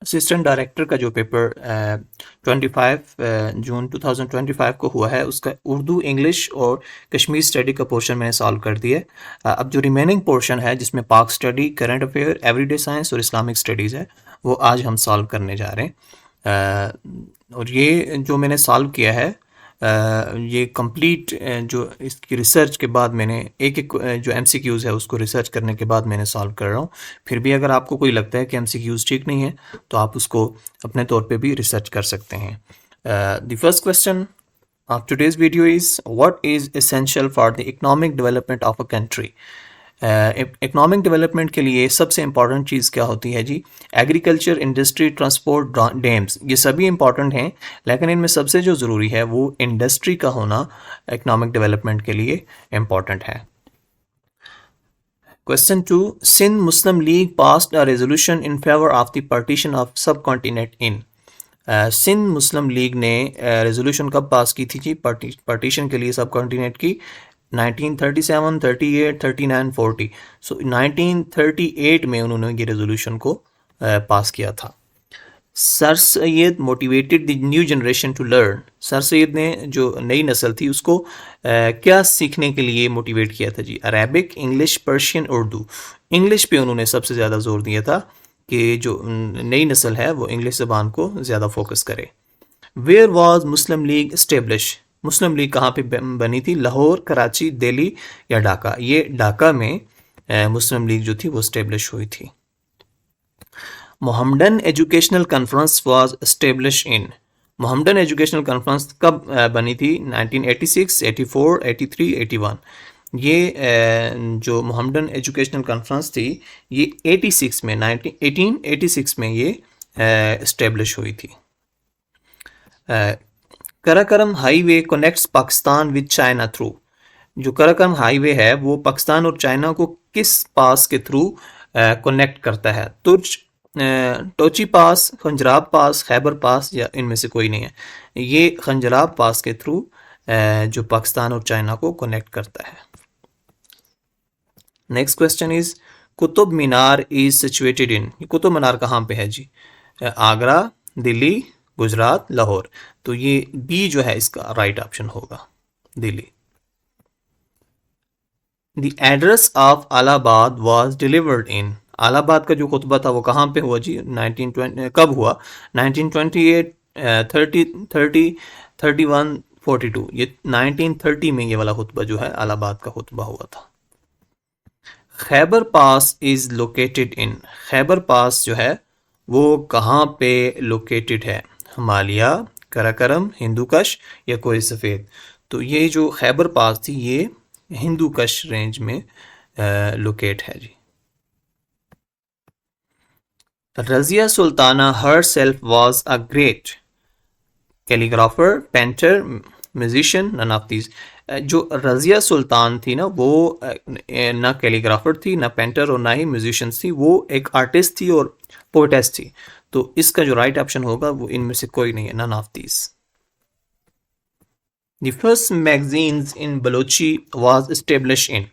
Assistant director का जो paper 25 जून 2025 को हुआ है, उसका उर्दू, इंग्लिश और कश्मीर स्टडी का पोर्शन मैंने सॉल्व कर दिया है। अब जो रिमेनिंग पोर्शन है जिसमें पाक study, current affair, everyday science और इस्लामिक स्टडीज़ है, वो आज हम सॉल्व करने जा रहे हैं। और ये जो मैंने सॉल्व किया है, ये कंप्लीट जो इसकी रिसर्च के बाद मैंने एक एक जो एमसीक्यूज़ है उसको रिसर्च करने के बाद मैंने सॉल्व कर रहा हूँ। फिर भी अगर आपको कोई लगता है कि एमसीक्यूज़ ठीक नहीं है तो आप उसको अपने तौर पे भी रिसर्च कर सकते हैं। The first question of today's video is what is essential for the economic development of a country. Economic development के लिए सबसे इम्पॉर्टेंट चीज़ क्या होती है जी? एग्रीकल्चर, इंडस्ट्री, ट्रांसपोर्ट, डैम्स, ये सभी इम्पॉर्टेंट हैं, लेकिन इनमें सबसे जो ज़रूरी है वो इंडस्ट्री का होना इकोनॉमिक डेवलपमेंट के लिए इम्पॉर्टेंट है। Question 2, Sindh Muslim League passed a resolution in favour of the partition of subcontinent in. Sindh Muslim League ने रेजोल्यूशन कब पास की थी जी पार्टीशन के लिए सब कॉन्टिनेंट की? 1937, 38, 39, 40। सो 1938 में उन्होंने ये रेजोल्यूशन को पास किया था। Sir Syed motivated the new generation to learn. Sir Syed ने जो नई नस्ल थी उसको क्या सीखने के लिए मोटिवेट किया था जी? Arabic, English, Persian, Urdu. English पे उन्होंने सबसे ज़्यादा जोर दिया था कि जो नई नस्ल है वो इंग्लिश ज़बान को ज़्यादा फोकस करे। Where was Muslim League establish. Muslim League कहाँ पे बनी थी? लाहौर, कराची, दिल्ली या ढाका? ये ढाका में मुस्लिम लीग जो थी वो इस्टेब्लिश हुई थी। Mohammedan educational conference was establish in. Mohammedan educational conference कब बनी थी? 1986, 84, 83, 81। ये जो मोहम्मडन एजुकेशनल कॉन्फ्रेंस थी ये 86 में 1886 में ये इस्टेब्लिश हुई थी। Karakoram highway connects Pakistan with China through. जो कराकरम हाईवे है वो पाकिस्तान और चाइना को किस पास के थ्रू कनेक्ट करता है? तुर्च, टोची पास, खंजराब पास, खैबर पास या इनमें से कोई नहीं है? ये खंजराब पास के थ्रू जो पाकिस्तान और चाइना को कनेक्ट करता है। Next question is Qutub Minar is situated in. Qutub Minar कहाँ पे है जी? आगरा, दिल्ली, गुजरात, लाहौर। तो ये बी जो है इसका राइट ऑप्शन होगा, Delhi. The address of Allahabad was delivered इन। अलाहाबाद का जो खुतबा था वो कहाँ पे हुआ जी? 1920 कब हुआ? 1928, 30, 30, 31, 42। ये 1930 में ये वाला खुतबा जो है अलाहाबाद का खुतबा हुआ था। खैबर पास इज लोकेटेड इन। खैबर पास जो है वो कहाँ पे लोकेटेड है? हिमालय, कराकरम, हिंदू कश या कोई सफ़ेद? तो ये जो खैबर पास थी ये हिंदू कश रेंज में लोकेट है जी। Razia Sultana herself was a great calligrapher, painter, musician, none of these. जो रजिया सुल्तान थी ना वो ना कैलीग्राफर थी, ना पेंटर और ना ही म्यूजिशियन थी, वो एक आर्टिस्ट थी और पोएटेस थी। तो इसका जो राइट ऑप्शन होगा वो इनमें से कोई नहीं है, none of these. The first magazines in Balochi was establish in.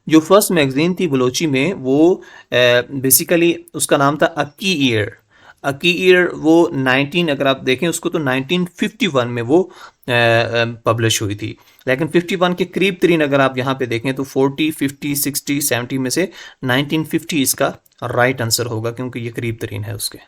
जो फर्स्ट मैगजीन थी बलोची में वो बेसिकली उसका नाम था अकी ईयर। अकी ईयर वो 19 अगर आप देखें उसको तो 1951 में वो पब्लिश हुई थी, लेकिन 51 के करीब तरीन अगर आप यहाँ पे देखें तो 40, 50, 60, 70 में से 1950 इसका राइट आंसर होगा क्योंकि ये करीब तरीन है उसके।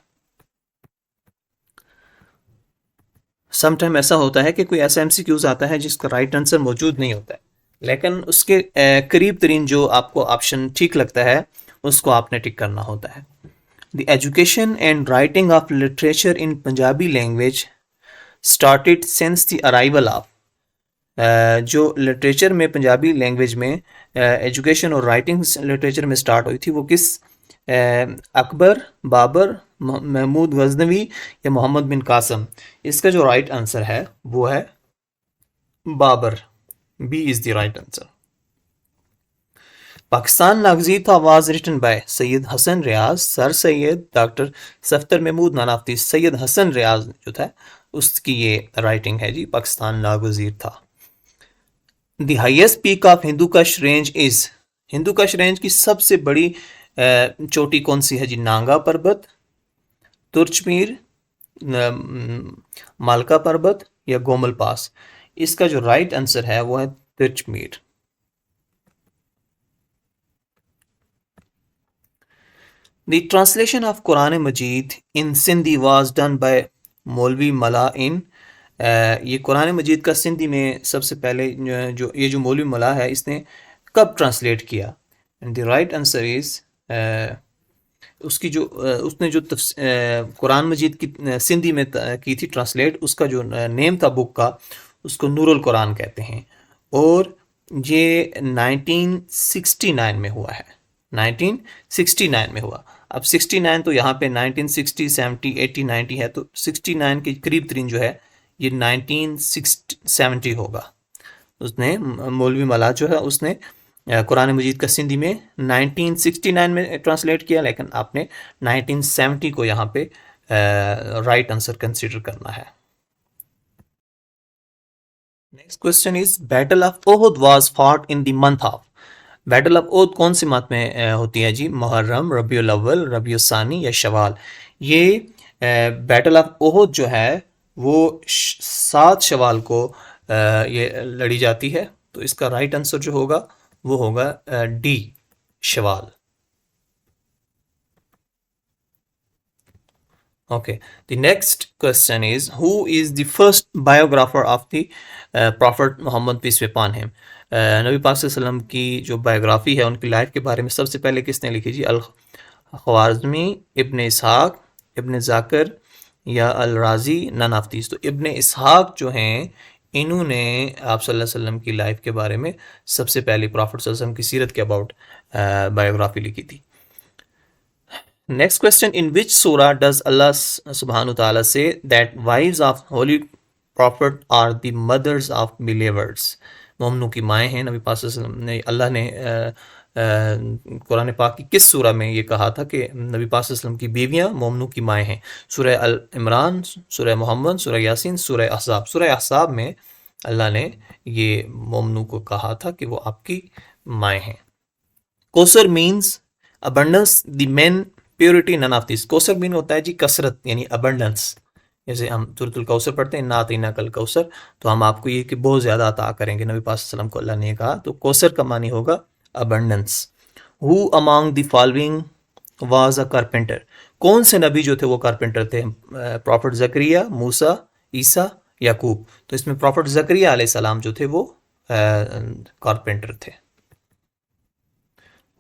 समटाइम ऐसा होता है कि कोई ऐसा एमसीक्यूज आता है जिसका राइट आंसर मौजूद नहीं होता है, लेकिन उसके करीब तरीन जो आपको ऑप्शन ठीक लगता है उसको आपने टिक करना होता है। The education and writing of literature in Punjabi language started since the arrival of. जो लिटरेचर में पंजाबी लैंग्वेज में एजुकेशन और राइटिंग लिटरेचर में स्टार्ट हुई थी वो किस अकबर, बाबर, महमूद गजनवी या मोहम्मद बिन कासम? इसका जो राइट आंसर है वो है Babur. B is the right answer. Pakistan Naguzir Tha was written by Syed Hasan Riaz, sir Syed, doctor Saftar Mahmood, नानाफ्ती। सैयद हसन रियाज जो था उसकी ये राइटिंग है जी, पाकिस्तान नागजीर था। The highest peak of Hindu कश रेंज इज। हिंदू कश रेंज की सबसे बड़ी चोटी कौन सी है जी? नांगा पर्वत, तुर्चमीर, मालका पर्वत या गोमल पास? इसका जो राइट आंसर है वो है तुर्चमीर। The translation of Quran Majid in Sindhi was done by मौलवी मला इन। ये कुरान मजीद का सिंधी में सबसे पहले जो मौलवी मला है इसने कब ट्रांसलेट किया? And the right answer is उसकी जो उसने जो कुरान मजीद की सिंधी में की थी ट्रांसलेट, उसका जो नेम था बुक का, उसको नूरुल कुरान कहते हैं। और ये 1969 में हुआ है, 1969 में हुआ। अब 69 तो यहाँ पे 1960, 70, 80, 90 है, तो 69 के करीब तरीन जो है ये 1970 होगा। उसने मौलवी मला जो है उसने कुरान मजीद का सिंधी में 1969 में ट्रांसलेट किया, लेकिन आपने 1970 को यहाँ पे राइट आंसर कंसीडर करना है। Next question is battle of Uhud was fought in the month of. Battle of Uhud कौन सी माह में होती है जी? मुहर्रम, रबीउल अव्वल, रबीउल सानी या शवाल? ये बैटल ऑफ ओहद जो है वो 7 शवाल को ये लड़ी जाती है। तो इसका राइट आंसर जो होगा वो होगा D, Shawwal. Okay, the next question is who is the first biographer of the Prophet Muhammad peace be upon him? नबी पाक सल्लल्लाहु अलैहि वसल्लम की जो बायोग्राफी है, उनकी लाइफ के बारे में सबसे पहले किसने लिखी जी? अल ख्वारिज़मी, इब्न इसहाक, इब्न जाकर या अल राजी, नन ऑफ दीस? तो इब्न इसहाक जो हैं इन्होंने आप सल्लल्लाहु अलैहि वसल्लम की लाइफ के बारे में सबसे पहले प्रॉफिट सल्लल्लाहु अलैहि वसल्लम की सीरत के अबाउट बायोग्राफी लिखी थी। Next question, in which surah does Allah subhanahu wa ta'ala say that wives of holy prophet are the mothers of believers? मोमनों की माएँ हैं। नबी पाक सल्लल्लाहु अलैहि वसल्लम ने, अल्लाह ने कुरान पाक की किस सूरा में ये कहा था कि नबी पाक सल्लल्लाहु अलैहि वसल्लम की बीवियाँ मोमनों की माएँ हैं? सूरह अल इमरान, सूरह मोहम्मद, सूरह यासीन, सूरह अहज़ाब? सूरह अहज़ाब में अल्लाह ने ये मोमनों को कहा था कि वो आपकी माएँ हैं। Kausar means abundance, the men purity, none of this? Kausar mean होता है जी कसरत, यानी अबंडेंस। जैसे हम सूरतुल कौसर पढ़ते हैं, ना आतीना कल कौसर, तो हम आपको ये कि बहुत ज़्यादा अता करेंगे। नबी पाक सल्लल्लाहु अलैहि वसल्लम को अल्लाह ने कहा, तो कौसर का मानी होगा abundance. Who among the following was a carpenter? कौन से नबी जो थे वो कारपेंटर थे? प्रॉफिट ज़करिया, मूसा, ईसा, याकूब? तो इसमें प्रॉफिट ज़करिया अलैहिस्सलाम जो थे वो कारपेंटर थे।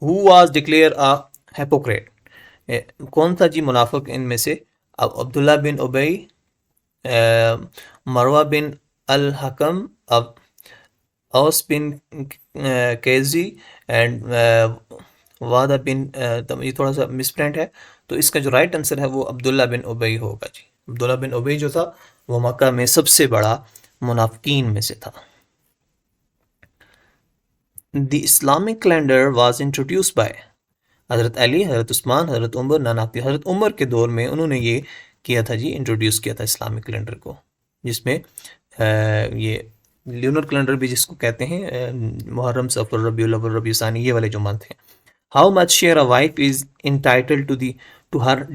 Who was declare a hypocrite? कौन था जी मुनाफिक इनमें से? अब अब्दुल्ला बिन उबई, मरवा बिन अल हकम, अब औस बिन कैजी एंड वादा बिन, ये थोड़ा सा मिसप्रिंट है, तो इसका जो राइट आंसर है वो अब्दुल्ला बिन उबई होगा जी। अब्दुल्ला बिन उबई जो था वो मक्का में सबसे बड़ा मुनाफिकीन में से था। The Islamic calendar was introduced by हज़रत अली, हज़रत उस्मान, हज़रत उमर, नानाती? हज़रत उमर के दौर में उन्होंने ये किया था जी, इंट्रोड्यूस किया था इस्लामिक कैलेंडर को, जिसमें ये ल्यूनर कैलेंडर भी जिसको कहते हैं, मुहर्रम, सफर, रबीउल अव्वल, रबीउल सानी, ये वाले जो मंथ हैं। How much share a wife is entitled to her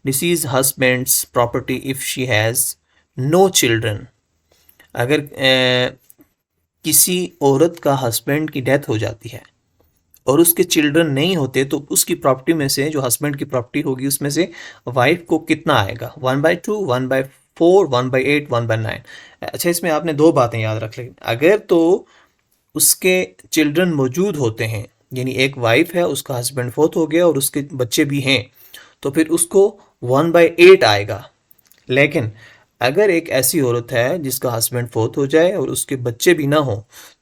deceased husband's property if she has no children? अगर किसी औरत का हस्बैंड की डेथ हो जाती है और उसके चिल्ड्रन नहीं होते, तो उसकी प्रॉपर्टी में से, जो हस्बैंड की प्रॉपर्टी होगी, उसमें से वाइफ को कितना आएगा? 1/2, 1/4, 1/8, 1/9? अच्छा, इसमें आपने 2 बातें याद रख लें। अगर तो उसके चिल्ड्रन मौजूद होते हैं, यानी एक वाइफ है, उसका हस्बैंड फोत हो गया और उसके बच्चे भी हैं, तो फिर उसको 1/8 आएगा। लेकिन अगर एक ऐसी औरत है जिसका हस्बैंड फोत हो जाए और उसके बच्चे भी ना हो,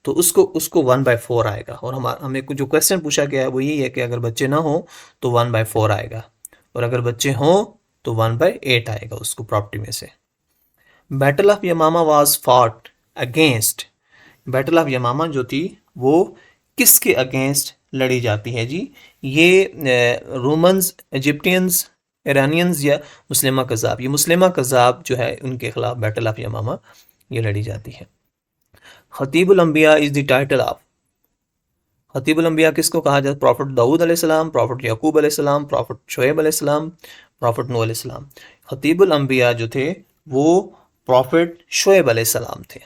तो उसको 1/4 आएगा। और हमें जो क्वेश्चन पूछा गया है वो यही है कि अगर बच्चे ना हो तो 1/4 आएगा, और अगर बच्चे हों तो 1/8 आएगा उसको प्रॉपर्टी में से। Battle of Yamama was fought against? Battle of Yamama जो थी वो किसके अगेंस्ट लड़ी जाती है जी? ये रोमन्स, इजिप्टियंस, ईरानियंस या मुस्लिमा कज़ाब? ये मुस्लिमा कज़ाब जो है उनके खिलाफ बैटल ऑफ यमामा ये लड़ी जाती है। खतीबुल अंबिया इज द टाइटल ऑफ? खतीबुल अंबिया किसको कहा जाता है? प्रॉफिट दाऊद अलैहिस्सलाम, प्रॉफिट याकूब अलैहिस्सलाम, प्रॉफिट शुएब अलैहिस्सलाम, प्रॉफिट नूह अलैहिस्सलाम। खतीबुल अंबिया जो थे वो प्रॉफिट शुएब अलैहिस्सलाम थे।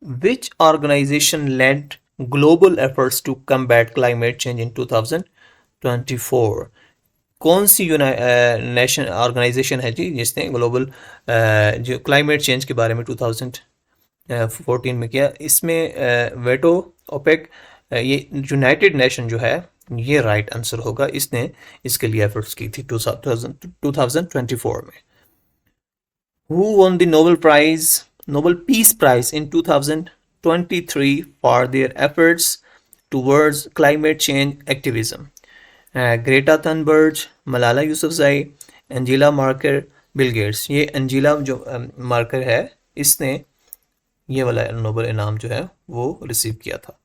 Which organization led global efforts to combat climate change in 2024? कौन सी नेशन ऑर्गेनाइजेशन है जी जिसने ग्लोबल जो क्लाइमेट चेंज के बारे में 2014 में किया? इसमें वेटो, ओपेक, ये यूनाइटेड नेशन जो है ये राइट आंसर होगा। इसने इसके लिए एफर्ट्स की थी 2024 में। Who won the Nobel Peace Prize in 2023 for their efforts towards climate change activism? Greta Thunberg, Malala Yousafzai, Angela marker, Bill Gates. ये एंजेला जो मार्कर है इसने ये वाला नोबेल इनाम जो है वो रिसीव किया था।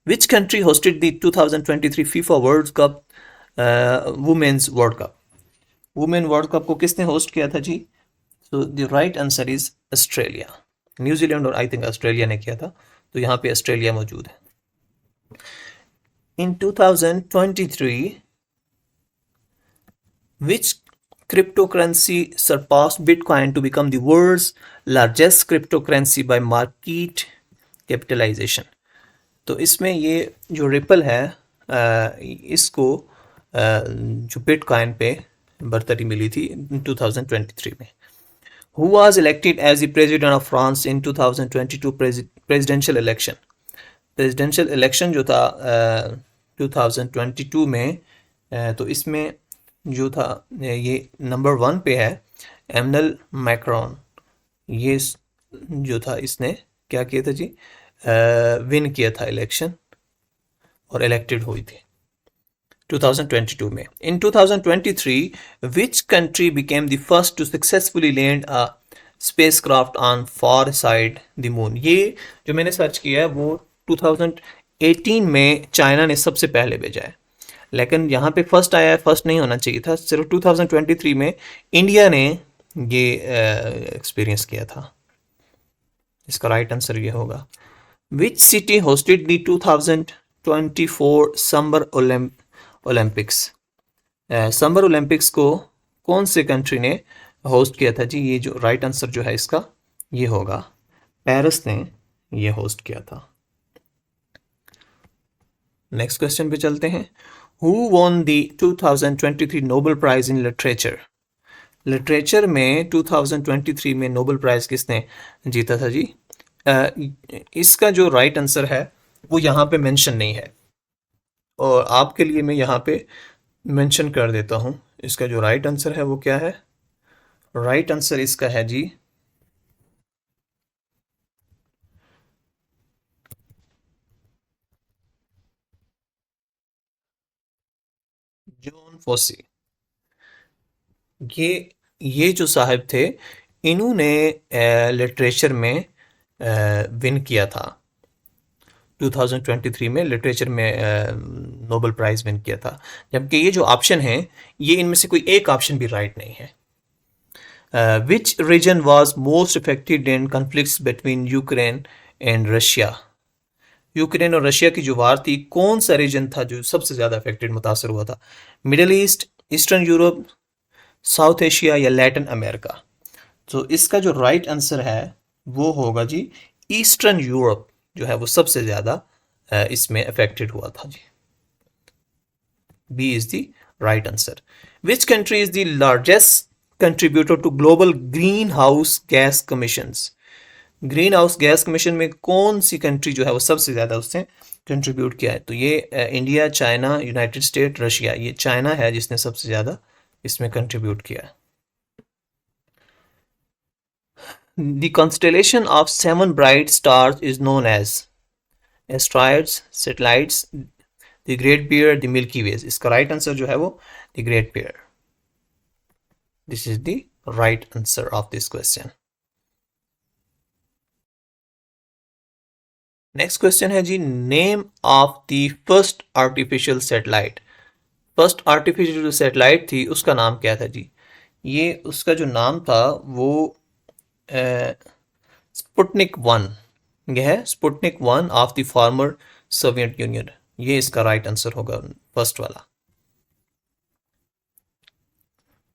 Which country hosted the 2023 FIFA world cup women's world cup? Women world cup को किसने होस्ट किया था जी? So the right answer is Australia. New Zealand और आई थिंक ऑस्ट्रेलिया ने किया था, तो यहाँ पे ऑस्ट्रेलिया मौजूद है। इन 2023 which cryptocurrency surpassed Bitcoin to become the world's largest cryptocurrency by market capitalization? तो इसमें ये जो रिपल है इसको जो बिटकॉइन पे बरतरी मिली थी 2023 में। Who was elected as the president of France in 2022 presidential election? Presidential election जो था 2022 में, तो इसमें जो था ये नंबर 1 पे है एमनल मैक्रोन। ये जो था इसने क्या किया था जी? विन किया था इलेक्शन और इलेक्टेड हुई थी 2022 में। In 2023 which country became the first to successfully land a spacecraft on far side the moon? ये जो मैंने सर्च किया है वो 2018 में चाइना ने सबसे पहले भेजा है, लेकिन यहाँ पे फर्स्ट आया है, फर्स्ट नहीं होना चाहिए था। सिर्फ 2023 में इंडिया ने ये एक्सपीरियंस किया था। इसका राइट आंसर ये होगा। Which city hosted the 2024 summer Olympics? Summer Olympics को कौन से कंट्री ने होस्ट किया था जी? ये जो राइट आंसर जो है इसका ये होगा पेरिस ने ये होस्ट किया था। नेक्स्ट क्वेश्चन पे चलते हैं। Who won the 2023 Nobel prize in literature? Literature में 2023 में नोबेल प्राइज किसने जीता था जी? इसका जो राइट आंसर है वो यहाँ पे मेंशन नहीं है, और आपके लिए मैं यहाँ पे मेंशन कर देता हूँ। इसका जो राइट आंसर है वो क्या है? राइट आंसर इसका है जी जॉन फोसी। ये जो साहब थे इन्होंने लिटरेचर में विन किया था 2023 में, लिटरेचर में नोबेल प्राइज विन किया था। जबकि ये जो ऑप्शन है ये इनमें से कोई एक ऑप्शन भी राइट नहीं है। Which region was most affected in conflicts between Ukraine and Russia? Ukraine और रशिया की जो वार थी, कौन सा रीजन था जो सबसे ज़्यादा अफेक्टेड मुतासर हुआ था? Middle east, eastern Europe, south Asia या लैटिन अमेरिका? तो इसका जो राइट आंसर है वो होगा जी ईस्टर्न यूरोप जो है वो सबसे ज़्यादा इसमें अफेक्टेड हुआ था जी। B is the right answer. Which country is the largest contributor to global green house gas commissions? Green house gas commission में कौन सी कंट्री जो है वो सबसे ज़्यादा उसने कंट्रीब्यूट किया है? तो ये India, China, United state, Russia. ये चाइना है जिसने सबसे ज़्यादा इसमें कंट्रीब्यूट किया है। The constellation of 7 bright stars is known as asteroids, satellites, the Great Bear, the Milky Way. इसका राइट आंसर जो है वो the Great Bear. This is the right answer of this question. Next question है जी name of the first artificial satellite. First artificial satellite थी उसका नाम क्या था जी? ये उसका जो नाम था वो स्पुटनिक 1। यह है Sputnik 1 of the former Soviet Union. ये इसका राइट आंसर होगा फर्स्ट वाला।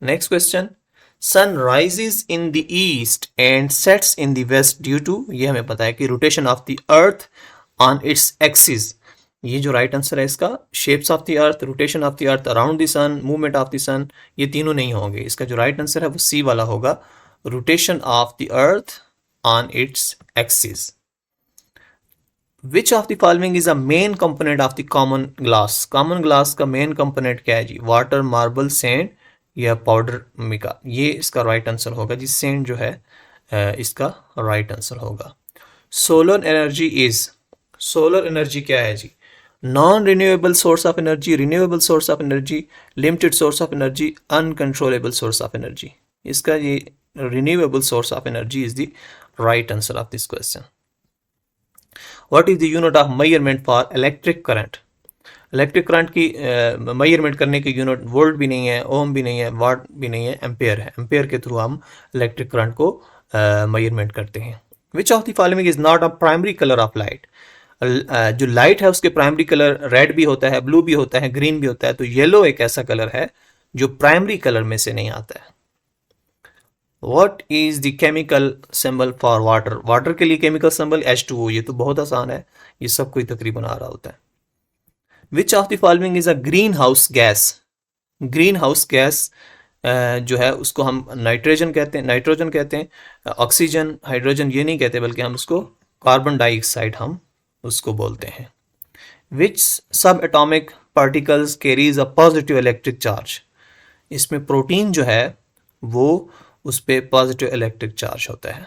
Next question, sun rises in the east and sets in the west due to, ये हमें पता है कि rotation of the earth on its axis. ये जो राइट आंसर है इसका, shapes of the earth, rotation of the earth around the sun, movement of the sun, ये तीनों नहीं होंगे। इसका जो राइट आंसर है वो सी वाला होगा, rotation of the earth on its axis. Which of the following is a main component of the common glass? Common glass का मेन कंपोनेंट क्या है जी? वाटर, मार्बल, सैंड या पाउडर मिका? ये इसका राइट आंसर होगा जी, सैंड जो है इसका राइट आंसर होगा। Solar energy is, solar energy क्या है जी? Non renewable source of energy, renewable source of energy, limited source of energy, uncontrollable source of energy? इसका ये renewable source of energy is the right answer of this question. What is the unit of measurement for electric current? Electric current की measurement करने की unit volt भी नहीं है, ओम भी नहीं है, वाट भी नहीं है, एम्पेयर है। एम्पेयर के थ्रू हम इलेक्ट्रिक करंट को मेजरमेंट करते हैं। Which of the following is not a primary colour of light? जो लाइट है उसके प्राइमरी कलर रेड भी होता है, ब्लू भी होता है, ग्रीन भी होता है, तो येलो एक ऐसा कलर है जो प्राइमरी कलर में से नहीं आता है। What is the chemical symbol for water? Water के लिए केमिकल सिंबल H2O। ये तो बहुत आसान है, ये सब कोई तकरीबन आ रहा होता है। Which of the following is a greenhouse gas? Green house gas जो है उसको हम नाइट्रोजन कहते हैं, नाइट्रोजन कहते हैं, ऑक्सीजन, हाइड्रोजन ये नहीं कहते, बल्कि हम उसको कार्बन डाइऑक्साइड हम उसको बोलते हैं। Which subatomic particles carries a positive electric charge? इसमें प्रोटीन जो है वो उस पर पॉजिटिव इलेक्ट्रिक चार्ज होता है।